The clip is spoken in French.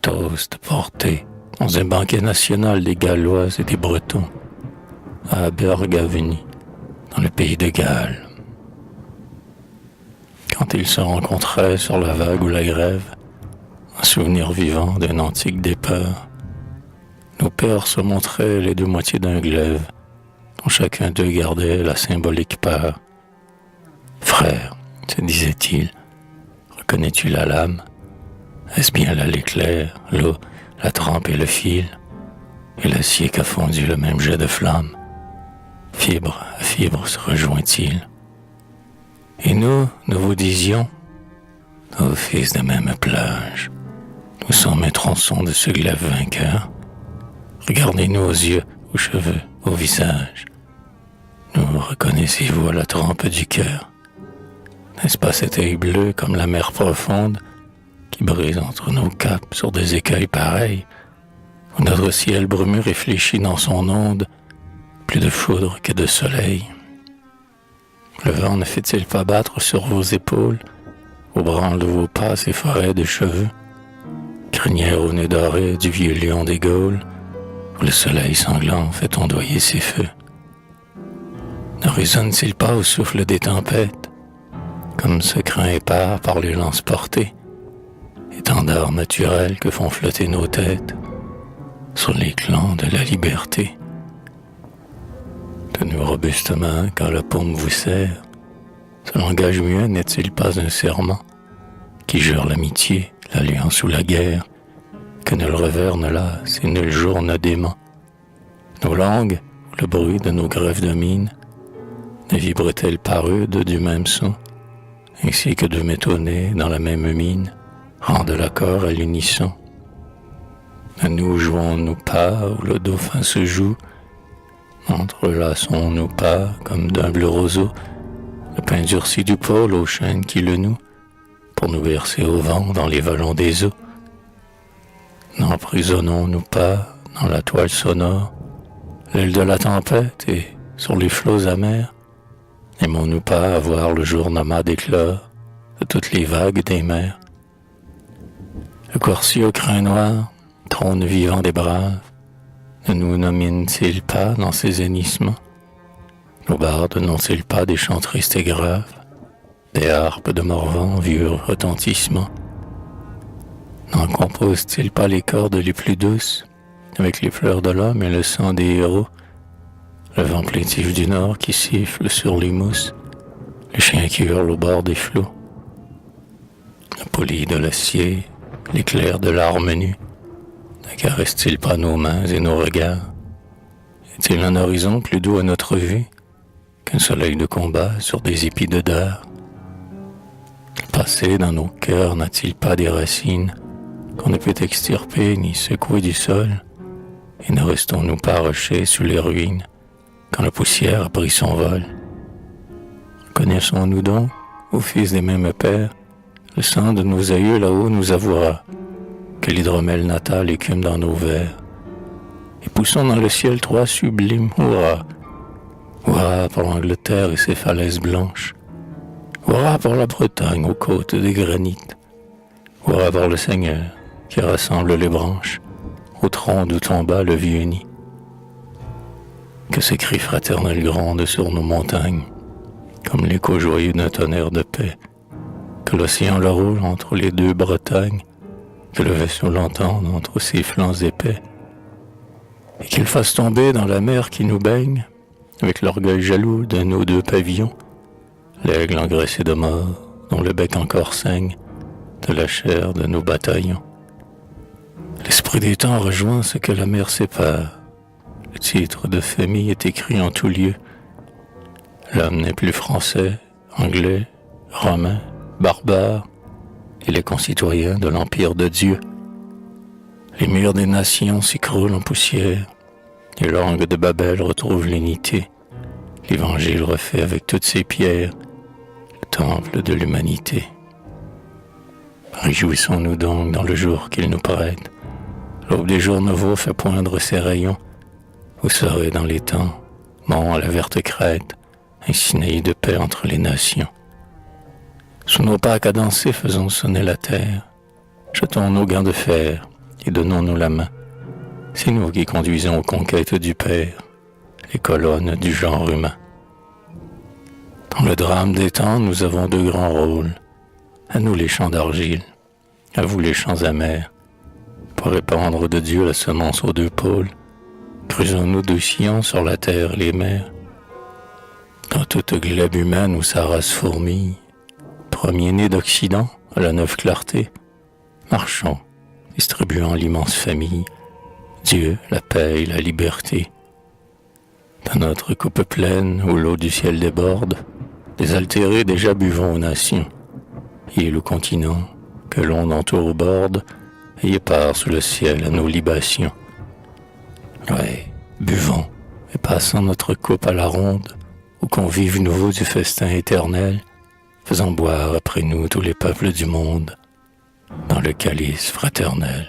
toast porté dans un banquet national des Gallois et des Bretons, à Abergavenny, dans le pays de Galles. Quand ils se rencontraient sur la vague ou la grève, un souvenir vivant d'un antique départ, nos pères se montraient les deux moitiés d'un glaive, dont chacun d'eux gardait la symbolique part. Frère, se disait-il, reconnais-tu la lame? Est-ce bien là l'éclair, l'eau, la trempe et le fil, et l'acier qu'a fondu le même jet de flamme? Fibre à fibre se rejoint-il. Et nous vous disions, ô fils de même plage, nous sommes un tronçon de ce glaive vainqueur. Regardez-nous aux yeux, aux cheveux, au visage. Nous reconnaissez-vous à la trempe du cœur? N'est-ce pas cet œil bleu comme la mer profonde qui brise entre nos capes sur des écueils pareils, où notre ciel brumeux réfléchit dans son onde plus de foudre que de soleil? Le vent ne fait-il pas battre sur vos épaules, au branle de vos pas ces forêts de cheveux, crinière au nez doré du vieux lion des Gaules, où le soleil sanglant fait ondoyer ses feux? Ne résonne-t-il pas au souffle des tempêtes, comme ce crin épars par les lances portées, étendard naturel que font flotter nos têtes sur les clans de la liberté? Tenez-vous robustement quand la paume vous serre, ce langage muet n'est-il pas un serment qui jure l'amitié, l'alliance ou la guerre, que nul revers ne lasse et nul jour ne dément? Nos langues, ou le bruit de nos grèves de mine, ne vibrent-elles pas rudes du même son, ainsi que deux métaux nés dans la même mine rendent l'accord à l'unisson? Ne nous jouons-nous pas où le dauphin se joue? Entrelaçons-nous pas comme d'humbles roseaux le pain durci du pôle aux chaînes qui le nouent, pour nous bercer au vent dans les vallons des eaux? N'emprisonnons-nous pas dans la toile sonore l'aile de la tempête, et sur les flots amers n'aimons-nous pas avoir le jour nomade éclore de toutes les vagues des mers? Le Corsi au crin noir, trône vivant des braves, ne nous nomine-t-il pas dans ses hennissements? Nos bardes n'ont-ils pas des chants tristes et graves, des harpes de Morvan vieux retentissements? N'en composent-ils pas les cordes les plus douces, avec les fleurs de l'homme et le sang des héros? Le vent plaintif du nord qui siffle sur les mousses, le chien qui hurle au bord des flots, le poli de l'acier, l'éclair de l'arme nue, ne caresse-t-il pas nos mains et nos regards? Est-il un horizon plus doux à notre vue qu'un soleil de combat sur des épis de dard? Le passé dans nos cœurs n'a-t-il pas des racines qu'on ne peut extirper ni secouer du sol? Et ne restons-nous pas rochers sous les ruines quand la poussière a pris son vol? Connaissons-nous donc, ô fils des mêmes pères, le sang de nos aïeux là-haut nous avouera que l'hydromel natal écume dans nos vers, et poussons dans le ciel trois sublimes hurrahs. Hurrah pour l'Angleterre et ses falaises blanches, hurrah pour la Bretagne aux côtes des granites, hurrah pour le Seigneur qui rassemble les branches au tronc d'où tomba le vieux nid. Que ces cris fraternels grondent sur nos montagnes, comme l'écho joyeux d'un tonnerre de paix, que l'océan le roule entre les deux Bretagnes, que le vaisseau l'entende entre ses flancs épais, et qu'il fasse tomber dans la mer qui nous baigne, avec l'orgueil jaloux de nos deux pavillons, l'aigle engraissé de mort, dont le bec encore saigne, de la chair de nos bataillons. L'esprit des temps rejoint ce que la mer sépare. Le titre de famille est écrit en tout lieu. L'homme n'est plus français, anglais, romain, barbare. Il est concitoyen de l'empire de Dieu. Les murs des nations s'écroulent en poussière. Les langues de Babel retrouvent l'unité. L'Évangile refait avec toutes ses pierres le temple de l'humanité. Réjouissons-nous donc dans le jour qu'il nous prête. L'aube des jours nouveaux fait poindre ses rayons. Vous serez dans les temps, mont à la verte crête, un signe de paix entre les nations. Sous nos pas cadencés faisons sonner la terre. Jetons nos gants de fer et donnons-nous la main. C'est nous qui conduisons aux conquêtes du Père, les colonnes du genre humain. Dans le drame des temps, nous avons deux grands rôles. À nous les champs d'argile, à vous les champs amers. Pour répandre de Dieu la semence aux deux pôles, creusons-nous deux sillons sur la terre et les mers. Dans toute glèbe humaine où sa race fourmille, premier-né d'Occident à la neuve clarté, marchons, distribuant l'immense famille, Dieu, la paix et la liberté. Dans notre coupe pleine où l'eau du ciel déborde, désaltérés déjà buvons aux nations. Île ou continent, que l'onde entoure au borde, ayez part sous le ciel à nos libations. Ouais, buvons, et passons notre coupe à la ronde, aux convives nouveaux du festin éternel, faisant boire après nous tous les peuples du monde, dans le calice fraternel.